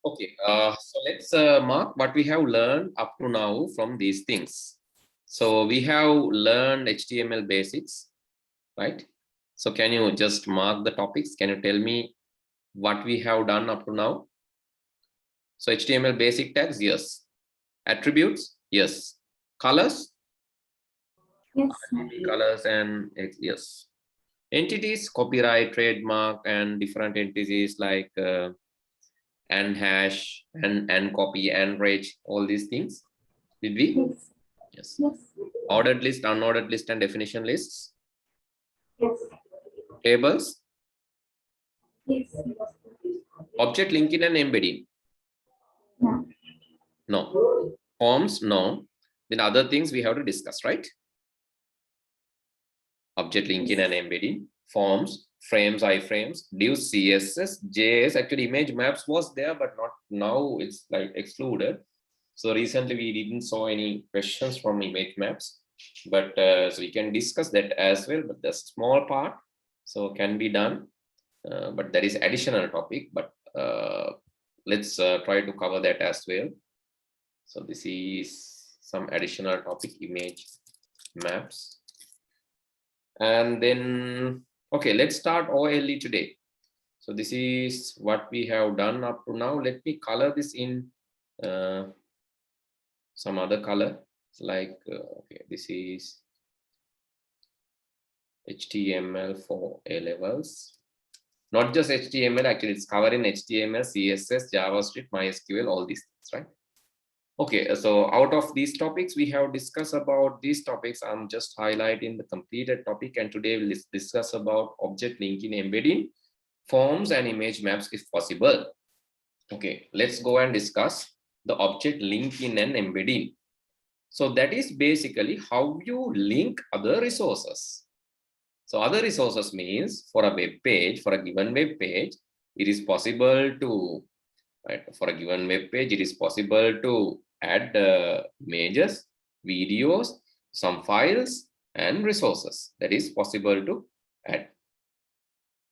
Okay, so let's mark what we have learned up to now from these things. So we have learned HTML basics, right? So can you just mark the topics? Can you tell me what we have done up to now? So HTML basic tags, yes. Attributes, yes. Colors, Yes. colors and yes. Entities, copyright, trademark, and different entities like and hash and copy and range, all these things. Did we? Yes. Yes. Yes. Ordered list, unordered list, and definition lists. Yes. Tables. Yes. Object linking and embedding. Yeah. No. Forms, no. Then other things we have to discuss, right? Object linking and embedding. Forms, frames, iframes, divs, CSS, JS. Actually, image maps was there, but not now. It's like excluded. So recently we didn't saw any questions from image maps, but so we can discuss that as well. But the small part, so can be done. But there is additional topic, but let's try to cover that as well. So this is some additional topic, image maps. And then, okay, let's start OLE today. So this is what we have done up to now. Let me color this in some other color, like, okay, this is HTML for A levels. Not just HTML, actually it's covering HTML, CSS, JavaScript, MySQL, all these things, right? Okay, so out of these topics we have discussed about these topics, I'm just highlighting the completed topic, and today we'll discuss about object linking, embedding, forms and image maps if possible. Okay, let's go and discuss the object linking and embedding. So that is basically how you link other resources. So other resources means for a web page, for a given web page, it is possible to, right, for a given web page, it is possible to add images, videos, some files and resources. That is possible to add.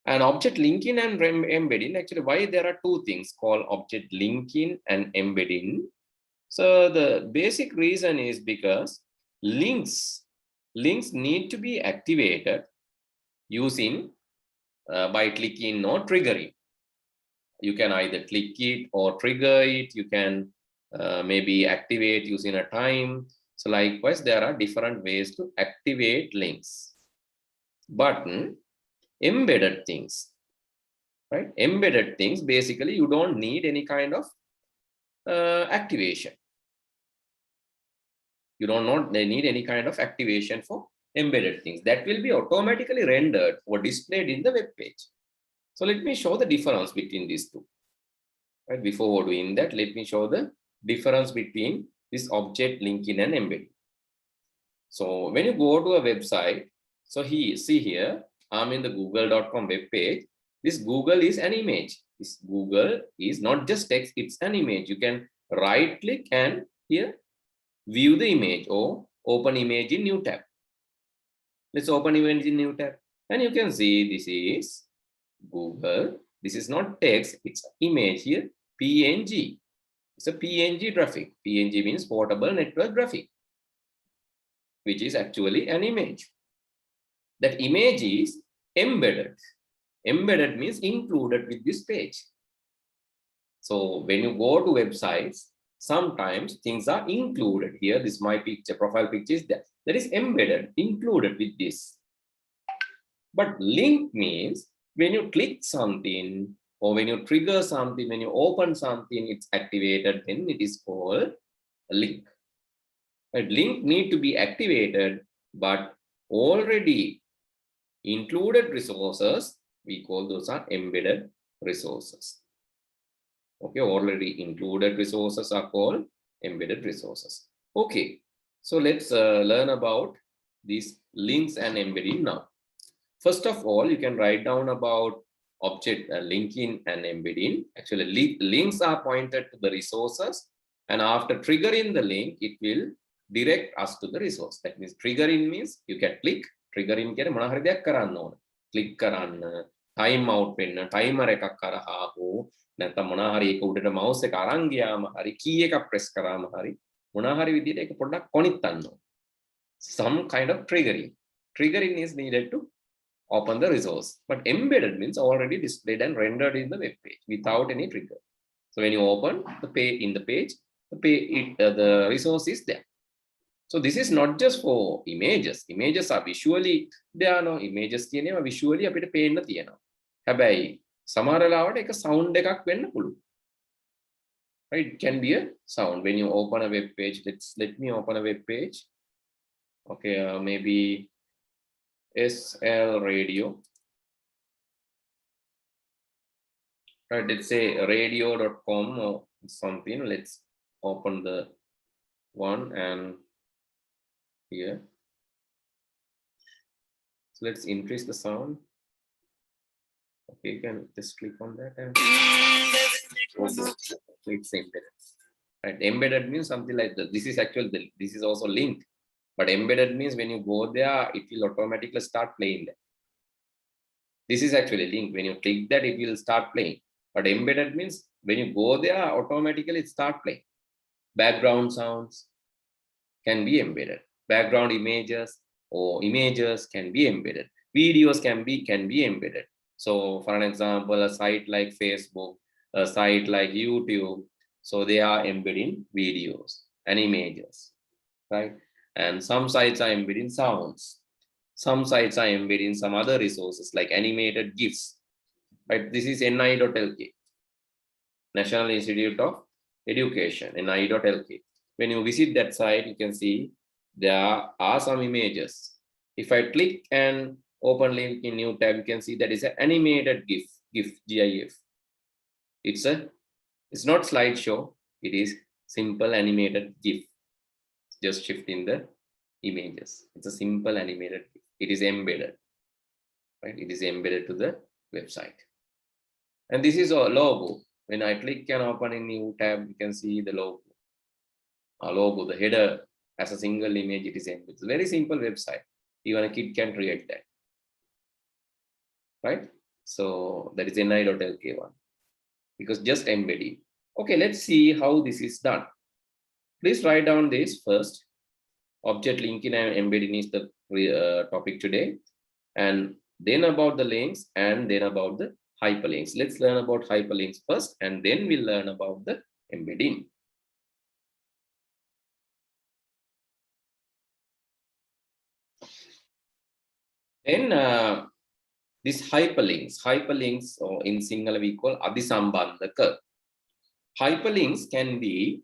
And object linking and embedding, actually why there are two things called object linking and embedding. So the basic reason is because links need to be activated using by clicking or triggering. You can either click it or trigger it. You can maybe activate using a time. So likewise, there are different ways to activate links. But embedded things, right? Embedded things, basically, you don't need any kind of activation. You don't need any kind of activation for embedded things. That will be automatically rendered or displayed in the web page. So let me show the difference between these two. Right? Before doing that, let me show the difference between this object linking and embedding. So when you go to a website, so see here, I'm in the google.com web page. This Google is an image. This Google is not just text, it's an image. You can right click and here view the image or open image in new tab. Let's open image in new tab. And you can see this is Google. This is not text, it's image here, PNG. It's a PNG graphic. PNG means portable network graphic, which is actually an image. That image is embedded. Embedded means included with this page. So when you go to websites, sometimes things are included here. This is my picture, profile picture is there. That is embedded, included with this. But link means when you click something or when you trigger something, when you open something, it's activated, then it is called a link. A link need to be activated, but already included resources, we call those are embedded resources. Okay, already included resources are called embedded resources. Okay, so let's learn about these links and embedding now. First of all, you can write down about object linking and embedding. Actually, links are pointed to the resources, and after triggering the link, it will direct us to the resource. That means triggering means you can click. Triggering කියන්නේ මොනවා හරි දෙයක් කරන්න ඕන. Click කරන්න, time out වෙන්න, timer එකක් කරහා හෝ නැත්නම් මොනවා හරි ඒක උඩට mouse එක අරන් ගියාම හරි key එකක් press කරාම හරි මොනවා හරි විදිහට ඒක පොඩ්ඩක් කොනිත්තන්න ඕන. Some kind of triggering. Triggering is needed to open the resource. But embedded means already displayed and rendered in the web page without any trigger. So when you open the page in the page, the resource is there. So this is not just for images. Images are visually there. No images කියනවා visually අපිට පේන්න තියෙනවා. හැබැයි සමහර වෙලාවට ඒක sound එකක් වෙන්න පුළුවන්. Right? It can be a sound when you open a web page. Let me open a web page. Okay, maybe SL radio. Right, let's say radio.com or something. Let's open the one and here. So let's increase the sound. Okay, you can just click on that and it's embedded. Right, embedded means something like that. This is actually this is also linked, but embedded means when you go there, it will automatically start playing that. This is actually linked. When you click that, it will start playing. But embedded means when you go there, automatically it start playing. Background sounds can be embedded. Background images or images can be embedded. Videos can be embedded. So for an example, a site like Facebook, a site like YouTube, so they are embedding videos and images, right? And some sites are embedding sounds. Some sites are embedding some other resources like animated GIFs, right? This is NI.LK, National Institute of Education, NI.LK. When you visit that site, you can see there are some images. If I click and open link in new tab, you can see that is an animated GIF, GIF. It's not slideshow, it is simple animated GIF. Just shifting the images. It's a simple animated GIF. It is embedded, right? It is embedded to the website. And this is a logo. When I click and open a new tab, you can see the logo. A logo, the header as a single image, it is embedded. It's a very simple website. Even a kid can create that, right? So that is NI.LK one, because just embedding. Okay, let's see how this is done. Please write down this first. Object linking and embedding is the topic today, and then about the links, and then about the hyperlinks. Let's learn about hyperlinks first, and then we'll learn about the embedding. Then these hyperlinks, or in Sinhala we call adisambandhaka. Hyperlinks can be,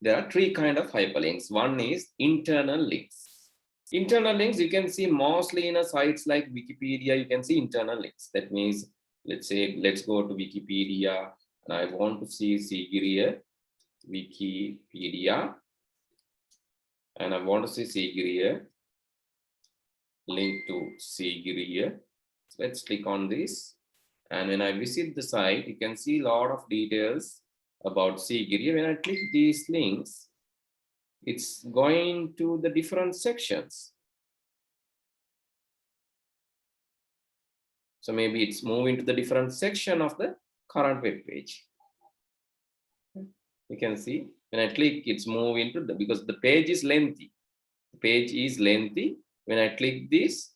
there are three kinds of hyperlinks. One is internal links. Internal links, you can see mostly in a sites like Wikipedia, you can see internal links. That means, let's go to Wikipedia, and I want to see Sigiriya, Wikipedia, and I want to see Sigiriya, link to Sigiriya. Let's click on this, and when I visit the site, you can see a lot of details about Sigiriya. When I click these links, it's going to the different sections. So maybe it's moving to the different section of the current web page. You can see when I click, it's moving to because the page is lengthy. The page is lengthy. When I click this,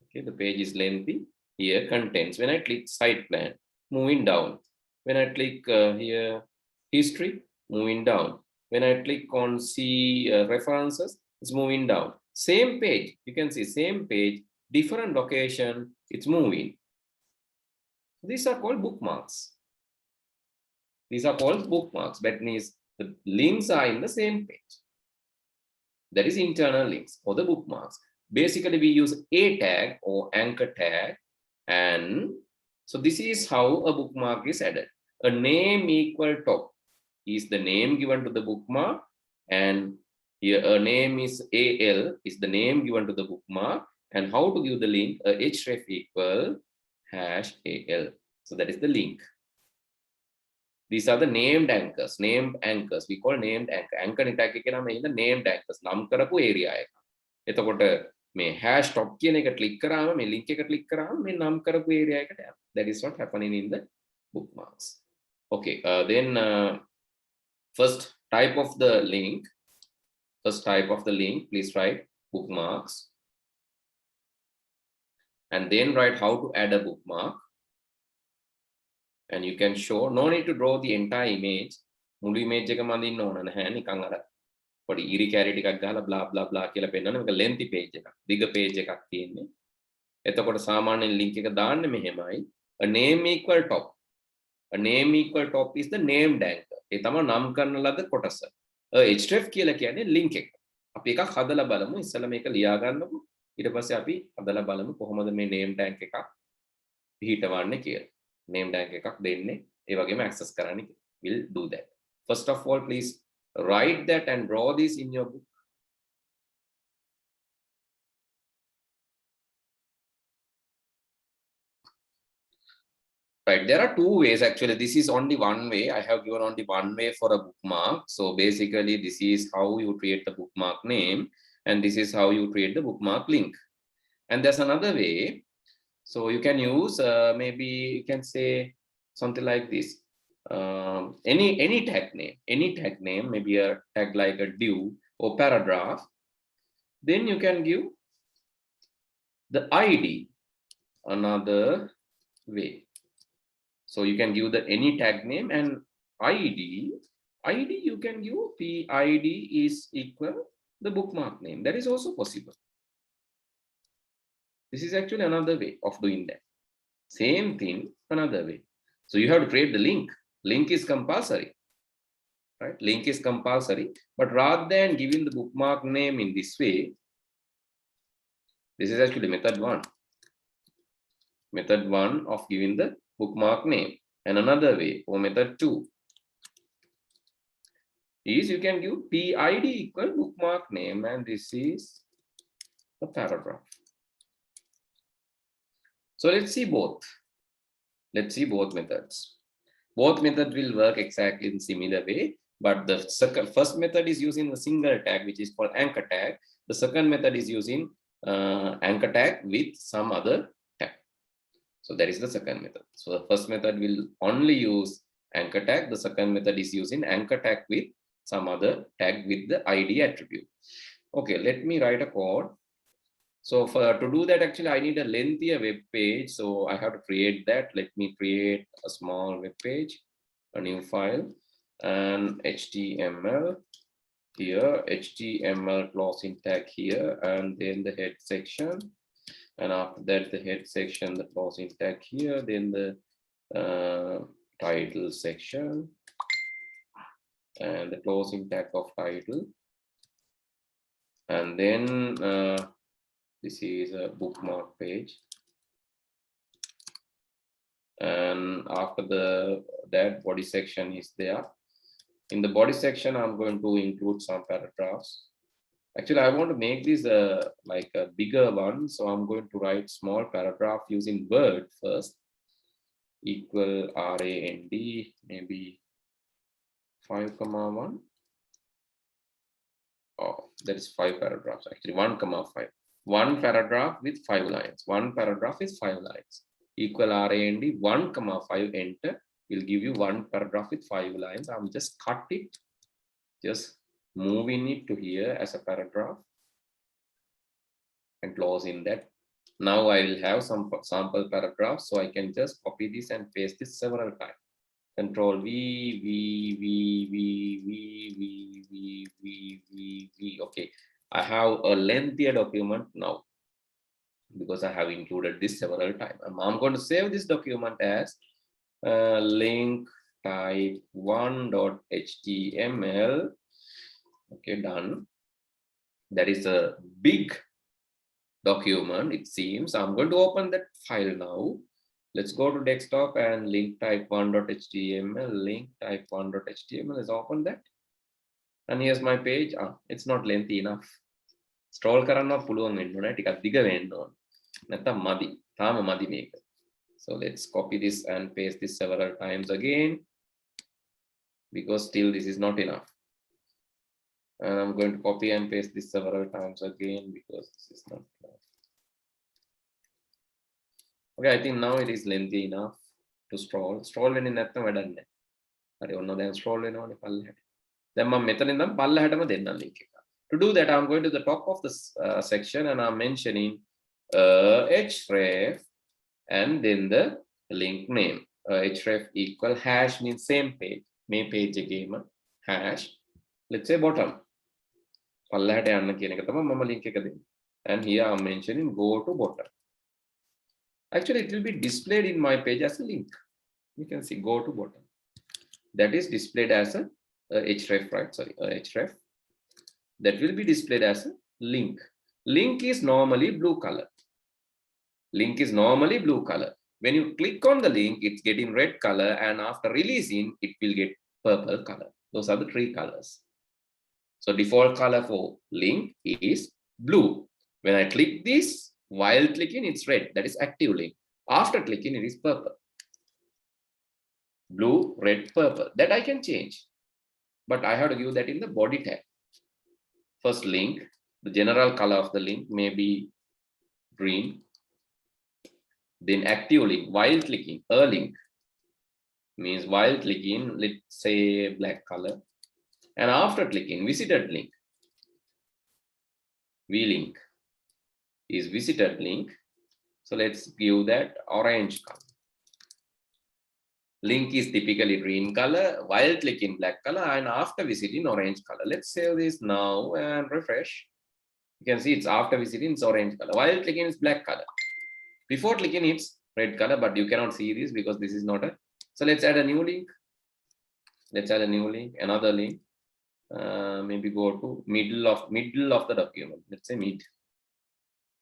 okay, the page is lengthy. Here, contents. When I click site plan, moving down. When I click here, history, moving down. When I click on see references, it's moving down. Same page, you can see same page, different location, it's moving. These are called bookmarks. These are called bookmarks. That means the links are in the same page. That is internal links for the bookmarks. Basically, we use a tag or anchor tag, and so this is how a bookmark is added. A name equal top is the name given to the bookmark, and here a name is AL is the name given to the bookmark, and how to give the link, a href equal #AL. So that is the link. These are the named anchors. Named anchors. We call named anchor. Anchor tag එක නම ඉන්න named anchors. නම් කරපු area එක. එතකොට මේ hash top කියන එක click කරාම මේ link එක click කරාම මේ නම් කරපු area එකට යනවා. That is what happening in the bookmarks. Okay, then first type of the link. First type of the link, please write bookmarks. And then write how to add a bookmark. And you can show, no need to draw the entire image. මුළු image එක මඳින්න ඕන නැහැ නිකන් අර පොඩි ඉරි කැරි ටිකක් ගහලා blah blah blah කියලා පෙන්නන මේක lengthy page එකක්. big page එකක් තියෙන්නේ. එතකොට සාමාන්‍යයෙන් link එක දාන්නේ මෙහෙමයි. A name equal top. A name equal top is the named anchor. ඒ තමයි නම් කරන ලද කොටස. href කියලා කියන්නේ link එක. අපි එකක් හදලා බලමු. ඉස්සෙල්ලා මේක ලියා ගන්නකො. ඊට පස්සේ අපි හදලා බලමු කොහොමද මේ named anchor එකක් පිහිටවන්නේ කියලා. named anchor එකක් දෙන්නේ. ඒ වගේම access කරන්න. We'll do that. First of all, please write that and draw this in your book. Right, there are two ways actually. This is only one way. I have given only one way for a bookmark. So basically, this is how you create the bookmark name, and this is how you create the bookmark link. And there's another way. So you can use maybe you can say something like this. Any tag name, maybe a tag like a div or paragraph. Then you can give the ID another way. So you can give the any tag name and ID you can give PID is equal the bookmark name. That is also possible. This is actually another way of doing that. Same thing, another way. So you have to create the link. Link is compulsory, right? Link is compulsory, but rather than giving the bookmark name in this way, this is actually method one. Method one of giving the bookmark name. And another way, or method two, is you can give PID equal bookmark name, and this is the paragraph. So let's see both. Let's see both methods. Both methods will work exactly in similar way, but the first method is using a single tag, which is called anchor tag. The second method is using anchor tag with some other tag. So that is the second method. So the first method will only use anchor tag. The second method is using anchor tag with some other tag with the ID attribute. Okay, let me write a code. So to do that, actually, I need a lengthier web page. So I have to create that. Let me create a small web page, a new file, and HTML here, HTML closing tag here, and then the head section. And after that, the head section, the closing tag here, then the title section, and the closing tag of title. And then this is a bookmark page. And after that body section is there. In the body section, I'm going to include some paragraphs. Actually, I want to make this like a bigger one. So I'm going to write small paragraph using Word first. Equal RAND, maybe 5,1. Oh, that is 5 paragraphs. Actually, 1,5. One paragraph with 5 lines. One paragraph is 5 lines. Equal RAND 1,5 enter will give you one paragraph with 5 lines. I'm just cut it, just moving it to here as a paragraph and close in that. Now I will have some sample paragraphs, so I can just copy this and paste this several times. Control V. Okay, I have a lengthier document now because I have included this several times. I'm going to save this document as link type 1.html. Okay, done. That is a big document, it seems. I'm going to open that file now. Let's go to desktop and link type 1.html. Link type 1.html. Let's open that. And here's my page. It's not lengthy enough. Scroll කරන්න පුළුවන් වෙන්න ඕනේ. ටිකක් දිග වෙන්න ඕනේ. නැත්නම් මදි. තාම මදි මේක. So let's copy this and paste this several times again, because still this is not enough. And I'm going to copy and paste this several times again because this is not enough. Okay, I think now it is lengthy enough. to scroll වෙන්නේ නැත්නම් වැඩක් නැහැ. හරි ඔන්න දැන් scroll වෙනවනේ පල්ලෙහාට. දැන් මම මෙතන ඉඳන් පල්ලෙහාටම දෙන්නම් link එක. To do that, I'm going to the top of this section and I'm mentioning href and then the link name. Href equal hash means same page. May page again hash. Let's say bottom. පල්ලෙහාට යන්න කියන එක තමයි මම link එක දෙන්නේ. And here I'm mentioning go to bottom. Actually, it will be displayed in my page as a link. You can see go to bottom. That is displayed as a href, right? Sorry, href. That will be displayed as a link. Link is normally blue color. Link is normally blue color. When you click on the link, it's getting red color, and after releasing, it will get purple color. Those are the three colors. So default color for link is blue. When I click this, while clicking, it's red. That is active link. After clicking, it is purple. Blue, red, purple. That I can change. But I have to give that in the body tag. First link, the general color of the link may be green. Then active link, while clicking, a link means while clicking, let's say black color. And after clicking, visited link. V-link is visited link. So let's give that orange color. Link is typically green color, while clicking black color, and after visiting orange color. Let's save this now and refresh. You can see it's after visiting it's orange color. While clicking it's black color. Before clicking it's red color, but you cannot see this because this is not a. So let's add a new link. Let's add a new link, another link. Maybe go to middle of the document. Let's say mid.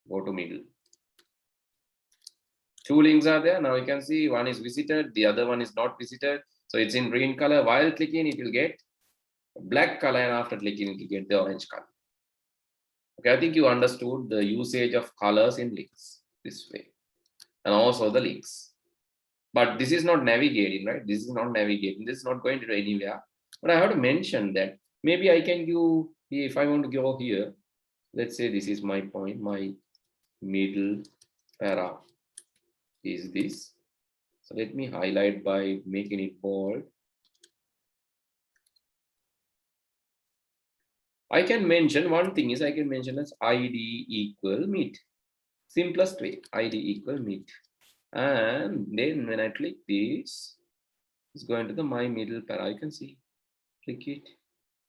Go to middle. Two links are there. Now you can see one is visited, the other one is not visited. So it's in green color. While clicking, it will get black color, and after clicking, it will get the orange color. Okay, I think you understood the usage of colors in links this way, and also the links. But this is not navigating, right? This is not navigating. This is not going to anywhere. But I have to mention that maybe I can give, if I want to go here, let's say this is my point, my middle para is this. So let me highlight by making it bold. I can mention one thing is I can mention as id equal mid. Simplest way, id equal mid. And then when I click this, it's going to the my middle para. You can see, click it.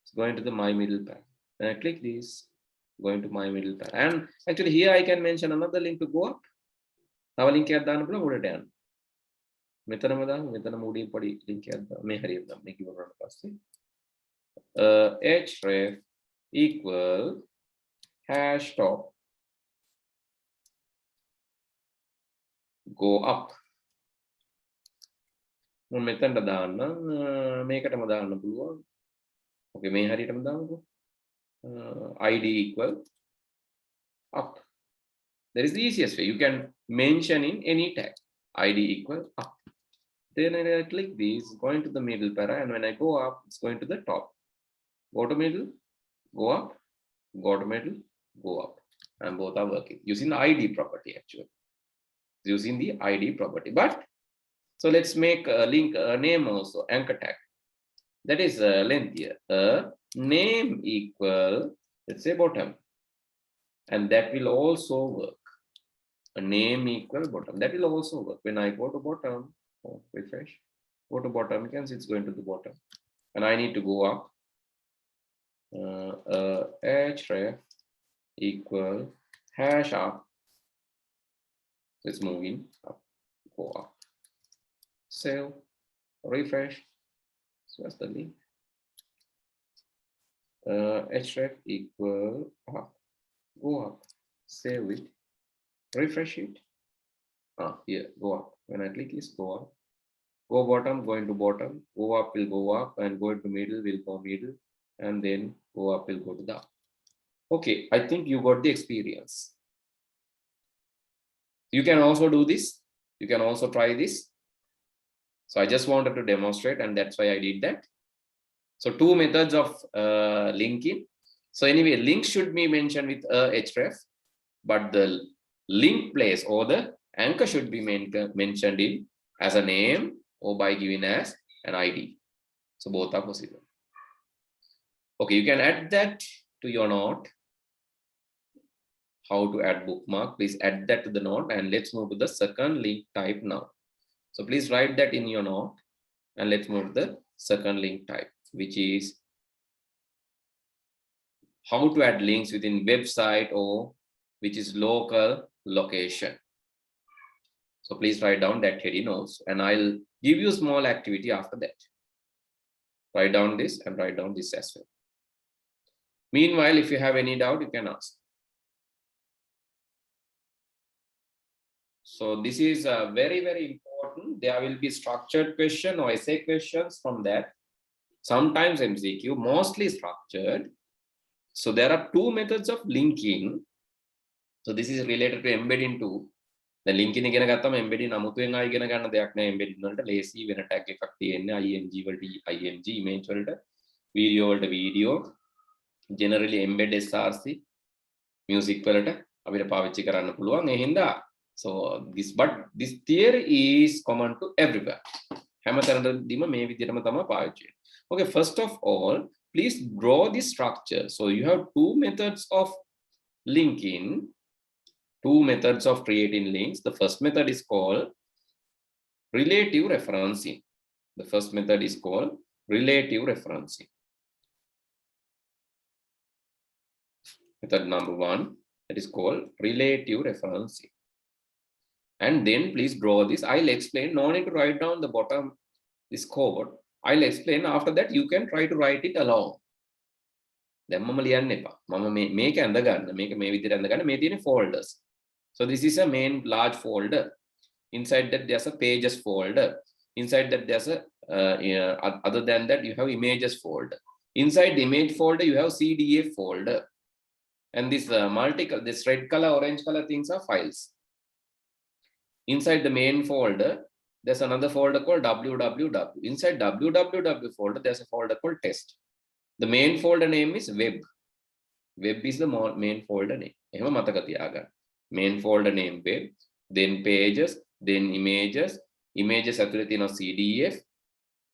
It's going to the my middle para. When I click this, going to my middle para. And actually here I can mention another link to go up. තව link එකක් දාන්න පුළුවන් උඩට යන්න. මෙතනම දාමු. මෙතනම උඩින් පොඩි link එකක් දාමු. මේ හරියට දාමු. මේක ඉවරනට පස්සේ href equal hash top go up. මම මෙතනට දාන්න මේකටම දාන්න පුළුවන්. Okay, මේ හරියටම දාමුකෝ. id equal up. That is the easiest way. You can mention in any tag. id equal up. Then I click this, going to the middle para, and when I go up, it's going to the top. Go to middle, go up, go to middle, go up. And both are working using the id property actually. Using the id property. But so let's make a link, a name also, anchor tag. That is lengthier. Name equal, let's say bottom. And that will also work. A name equal bottom. That will also work. When I go to bottom, refresh, go to bottom, you can see it's going to the bottom. And I need to go up. Href equal hash up. It's moving up, go up. Save, refresh. So that's the link. Href equal up. Go up, save it, refresh it. Here, go up. When I click this, go up. Go bottom, go into bottom. Go up will go up, and go into middle will go middle, and then go up will go to the up. Okay, I think you got the experience. You can also do this. You can also try this. So I just wanted to demonstrate, and that's why I did that. So two methods of linking. So anyway, link should be mentioned with href, but the link place or the anchor should be mentioned in as a name or by giving as an ID. So both are possible. Okay, you can add that to your note. How to add bookmark, please add that to the note, and let's move to the second link type now. So please write that in your note, and let's move to the second link type, which is how to add links within website or which is local location. So please write down that heading also, and I'll give you a small activity after that. Write down this and write down this as well. Meanwhile, if you have any doubt, you can ask. So this is very, very important. There will be structured question or essay questions from that. Sometimes MCQ, mostly structured. So there are two methods of linking. So this is related to embedding too. The linking ඉගෙන ගත්තම embedding අමුතුවෙන් ආයි ඉගෙන ගන්න දෙයක් නෑ. embedding වලට lazy වෙන tag එකක් තියෙන්නේ. img වලට img, image වලට, video වලට video, generally embed src, music වලට අපිට පාවිච්චි කරන්න පුළුවන්. ඒ හින්දා so this theory is common to everywhere. හැමතැනදීම මේ විදිහටම තමයි පාවිච්චි වෙන්නේ. Okay, first of all, please draw the structure. So you have two methods of linking, two methods of creating links. The first method is called relative referencing. The first method is called relative referencing. Method number one, that is called relative referencing. And then please draw this. I'll explain. No need to write down the bottom, this code. I'll explain. After that, you can try to write it along. දැන් මම ලියන්න එපා. මම මේක ඇඳ ගන්න. මේක මේ විදිහට ඇඳ ගන්න. මේ තියෙන folders. So this is a main large folder. Inside that there's a pages folder. Inside that there's a other than that you have images folder. Inside the image folder you have CDF folder. And this this red color, orange color things are files. Inside the main folder, there's another folder called www. Inside www folder, there's a folder called test. The main folder name is web. Web is the main folder name. එහෙම මතක තියාගන්න. Main folder name web, then pages, then images. Images ඇතුලේ තියෙනවා CDF.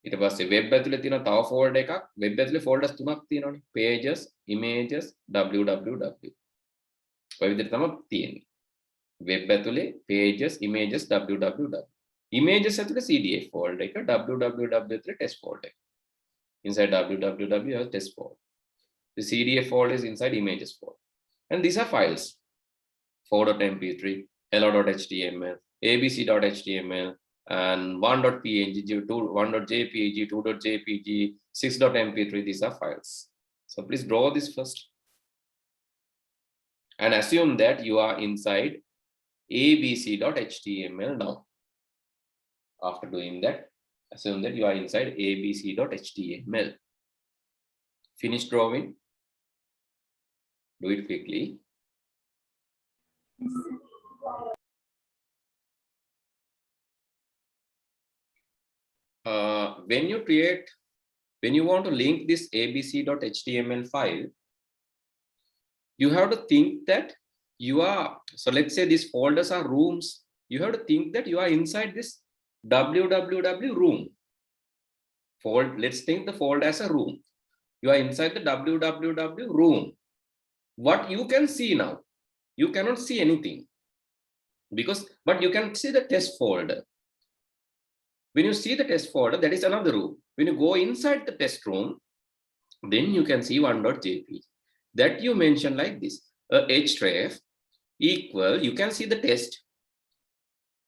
ඊට පස්සේ web ඇතුලේ තියෙනවා තව folder එකක්. Web ඇතුලේ folders තුනක් තියෙනවානේ. Pages, images, www. ඔය විදිහට තමයි තියෙන්නේ. Web ඇතුලේ pages, images, www. Images ඇතුලේ CDF folder එක, www ඇතුලේ test folder එක. Inside www you have test folder. The CDF folder is inside images folder. And these are files. 4.mp3, hello.html, abc.html, and 1.png, 1.jpg, 2.jpg, 6.mp3. These are files. So please draw this first. And assume that you are inside abc.html now. After doing that, assume that you are inside abc.html. Finish drawing. Do it quickly. When you want to link this abc.html file, you have to think that you are, so let's say these folders are rooms. You have to think that you are inside this www room. Let's think the folder as a room. You are inside the www room. What you can see now, you cannot see anything but you can see the test folder. When you see the test folder, that is another room. When you go inside the test room, then you can see 1.jpg. That you mention like this. Href equal, you can see the test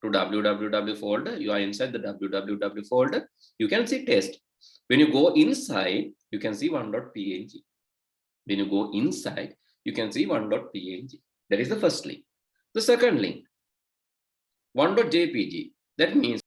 to www folder. You are inside the www folder. You can see test. When you go inside, you can see 1.png. When you go inside, you can see 1.png. That is the first link. The second link, 1.jpg. That means